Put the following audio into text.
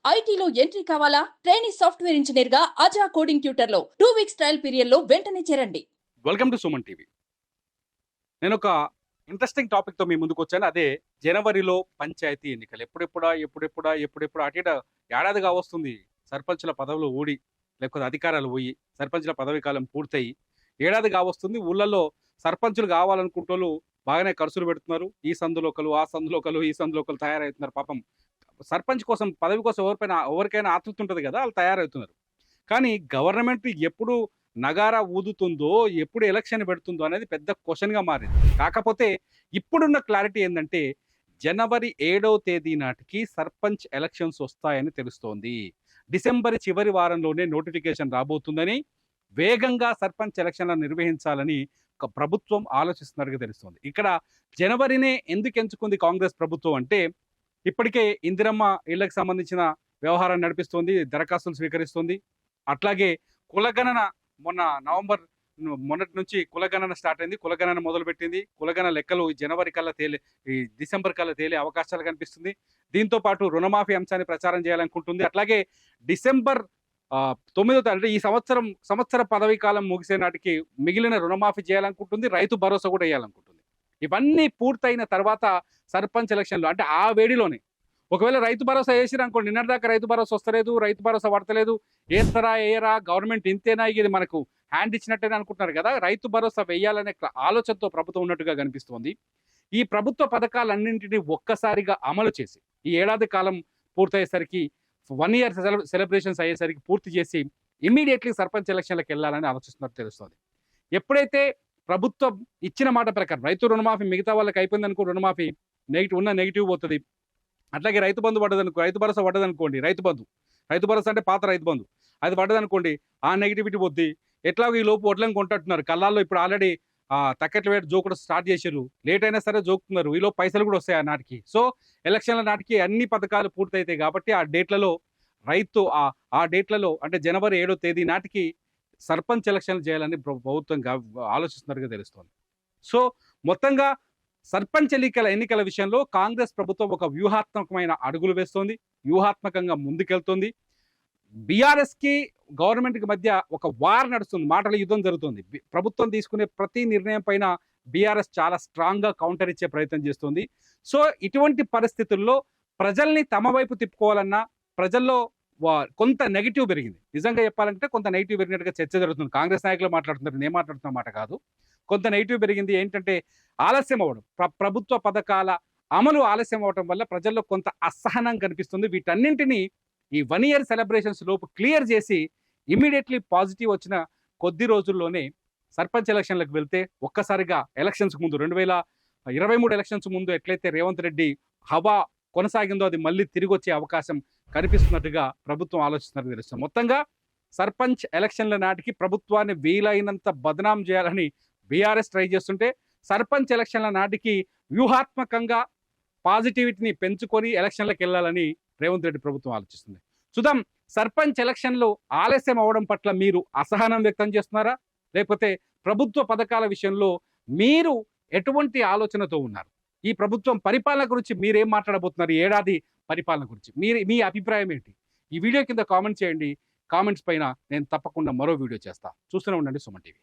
ఐటీలో ఎంట్రీ కావాలా? Training software engineer గా అజా కోడింగ్ ట్యూటర్ లో 2 వీక్స్ ట్రయల్ పీరియడ్ లో వెంటనే చేరండి. Welcome to Suman TV. నేను ఒక ఇంట్రెస్టింగ్ టాపిక్తో మీ ముందుకు వచ్చాను. అదే జనవరిలో పంచాయతీ ఎన్నికలు. ఎప్పుడెప్పుడా అటు ఇటు ఏడాదిగా వస్తుంది. సర్పంచుల పదవులు ఊడి, లేకపోతే అధికారాలు పోయి, సర్పంచుల పదవీ కాలం పూర్తయి ఏడాదిగా వస్తుంది. ఊళ్ళల్లో సర్పంచులు కావాలనుకుంటోళ్ళు బాగానే ఖర్చులు పెడుతున్నారు. ఈ సందులో ఒకరు, ఆ సందులో ఒకరు, ఈ సందులో ఒకరు తయారవుతున్నారు. పాపం సర్పంచ్ కోసం, పదవి కోసం ఎవరికైనా ఆతృత ఉంటుంది కదా, వాళ్ళు తయారవుతున్నారు. కానీ గవర్నమెంట్ ఎప్పుడు నగారా ఊదుతుందో, ఎప్పుడు ఎలక్షన్ పెడుతుందో అనేది పెద్ద క్వశ్చన్‌గా మారింది. కాకపోతే ఇప్పుడున్న క్లారిటీ ఏందంటే, జనవరి 7వ తేదీ నాటికి సర్పంచ్ ఎలక్షన్స్ వస్తాయని తెలుస్తోంది. డిసెంబర్ చివరి వారంలోనే నోటిఫికేషన్ రాబోతుందని, వేగంగా సర్పంచ్ ఎలక్షన్‌లను నిర్వహించాలని ఒక ప్రభుత్వం ఆలోచిస్తున్నట్టుగా తెలుస్తోంది. ఇక్కడ జనవరినే ఎందుకు ఎంచుకుంది కాంగ్రెస్ ప్రభుత్వం అంటే, ఇప్పటికే ఇందిరమ్మ ఇళ్లకు సంబంధించిన వ్యవహారాన్ని నడిపిస్తోంది, దరఖాస్తులు స్వీకరిస్తోంది. అట్లాగే కులగణన మొన్నటి నుంచి కులగణన స్టార్ట్ అయింది. కులగణన మొదలుపెట్టింది. కులగణన లెక్కలు ఈ డిసెంబర్ కల్లా తేలే అవకాశాలు కనిపిస్తుంది. దీంతో పాటు రుణమాఫీ అంశాన్ని ప్రచారం చేయాలనుకుంటుంది. అట్లాగే డిసెంబర్ 9వ తారీఖు అంటే ఈ సంవత్సర పదవీ కాలం ముగిసే నాటికి మిగిలిన రుణమాఫీ చేయాలనుకుంటుంది. రైతు భరోసా కూడా వేయాలనుకుంటుంది. ఇవన్నీ పూర్తయిన తర్వాత సర్పంచ్ ఎలక్షన్లు అంటే ఆ వేడిలోనే ఒకవేళ రైతు భరోసా వేసిరనుకోండి, నిన్నటిదాకా రైతు భరోసా వస్తలేదు, రైతు భరోసా పడతలేదు, వేస్తారా వేయరా, గవర్నమెంట్ ఇంతేనా, ఇది మనకు హ్యాండ్ ఇచ్చినట్టేనే అనుకుంటున్నారు కదా. రైతు భరోసా వేయాలనే ఆలోచనతో ప్రభుత్వం ఉన్నట్టుగా కనిపిస్తోంది. ఈ ప్రభుత్వ పథకాలన్నింటినీ ఒక్కసారిగా అమలు చేసి, ఈ ఏడాది కాలం పూర్తయ్యేసరికి 1 ఇయర్ సెలబ్రేషన్స్ అయ్యేసరికి పూర్తి చేసి ఇమ్మీడియట్లీ సర్పంచ్ ఎలక్షన్లకు వెళ్ళాలని ఆలోచిస్తున్నట్టు తెలుస్తోంది. ఎప్పుడైతే ప్రభుత్వం ఇచ్చిన మాట ప్రకారం రైతు రుణమాఫీ మిగతా వాళ్ళకి అయిపోయిందనుకో, రుణమాఫీ నెగిటివ్ పోతుంది. అట్లాగే రైతు భరోసా పడ్డదనుకోండి, రైతు భరోసా అంటే పాత రైతు బంధు, అది పడ్డదనుకోండి, ఆ నెగిటివిటీ పోద్ది. ఎట్లాగో ఈ లోపు వడ్లను కొంటున్నారు. కళ్ళాల్లో ఇప్పుడు ఆల్రెడీ తక్కట్లు వేడి జోకుడు స్టార్ట్ చేసారు. లేట్ అయినా సరే జోకుతున్నారు. ఈలో పైసలు కూడా వస్తాయి ఆ నాటికి. సో ఎలక్షన్ల నాటికి అన్ని పథకాలు పూర్తయితాయి కాబట్టి ఆ డేట్లలో అంటే జనవరి 7వ తేదీ నాటికి సర్పంచ్ ఎలక్షన్లు చేయాలని ప్రభుత్వం ఆలోచిస్తున్నట్టుగా తెలుస్తోంది. సో మొత్తంగా సర్పంచ్ ఎన్నికల విషయంలో కాంగ్రెస్ ప్రభుత్వం ఒక వ్యూహాత్మకమైన అడుగులు వేస్తోంది, వ్యూహాత్మకంగా ముందుకెళ్తోంది. బీఆర్ఎస్కి గవర్నమెంట్కి మధ్య ఒక వార్ నడుస్తుంది, మాటల యుద్ధం జరుగుతుంది. ప్రభుత్వం తీసుకునే ప్రతి నిర్ణయం పైన బీఆర్ఎస్ చాలా స్ట్రాంగ్గా కౌంటర్ ఇచ్చే ప్రయత్నం చేస్తుంది. సో ఇటువంటి పరిస్థితుల్లో ప్రజల్ని తమ వైపు తిప్పుకోవాలన్నా ప్రజల్లో కొంత నెగిటివ్ పెరిగింది. నిజంగా చెప్పాలంటే కొంత నెగిటివ్ పెరిగినట్టుగా చర్చ జరుగుతుంది. కాంగ్రెస్ నాయకులు మాట్లాడుతున్నారు, నేను మాట్లాడుతున్న మాట కాదు. కొంత నెగిటివ్ పెరిగింది. ఏంటంటే ఆలస్యం అవ్వడం, ప్రభుత్వ పథకాల అమలు ఆలస్యం అవ్వడం వల్ల ప్రజల్లో కొంత అసహనం కనిపిస్తుంది. వీటన్నింటినీ ఈ 1 ఇయర్ సెలబ్రేషన్స్ లోపు క్లియర్ చేసి ఇమీడియట్లీ పాజిటివ్ వచ్చిన కొద్ది రోజుల్లోనే సర్పంచ్ ఎలక్షన్లకు వెళ్తే ఒక్కసారిగా ఎలక్షన్స్ ముందు 2023 ఎలక్షన్స్ ముందు ఎట్లయితే రేవంత్ రెడ్డి హవా కొనసాగిందో అది మళ్ళీ తిరిగి వచ్చే అవకాశం కనిపిస్తున్నట్టుగా ప్రభుత్వం ఆలోచిస్తున్నట్టు తెలుస్తుంది. మొత్తంగా సర్పంచ్ ఎలక్షన్ల నాటికి ప్రభుత్వాన్ని వీలైనంత బదనాం చేయాలని బీఆర్ఎస్ ట్రై చేస్తుంటే, సర్పంచ్ ఎలక్షన్ల నాటికి వ్యూహాత్మకంగా పాజిటివిటీని పెంచుకొని ఎలక్షన్లకు వెళ్ళాలని రేవంత్ రెడ్డి ప్రభుత్వం ఆలోచిస్తుంది. చూద్దాం, సర్పంచ్ ఎలక్షన్లు ఆలస్యం అవ్వడం పట్ల మీరు అసహనం వ్యక్తం చేస్తున్నారా, లేకపోతే ప్రభుత్వ పథకాల విషయంలో మీరు ఎటువంటి ఆలోచనతో ఉన్నారు? ఈ ప్రభుత్వం పరిపాలన గురించి మీరేం మాట్లాడబోతున్నారు? ఏడాది పరిపాలన గురించి మీ అభిప్రాయం ఏంటి? ఈ వీడియో కింద కామెంట్ చేయండి. కామెంట్స్ పైన నేను తప్పకుండా మరో వీడియో చేస్తా. చూస్తూనే ఉండండి సుమన్ టీవీ.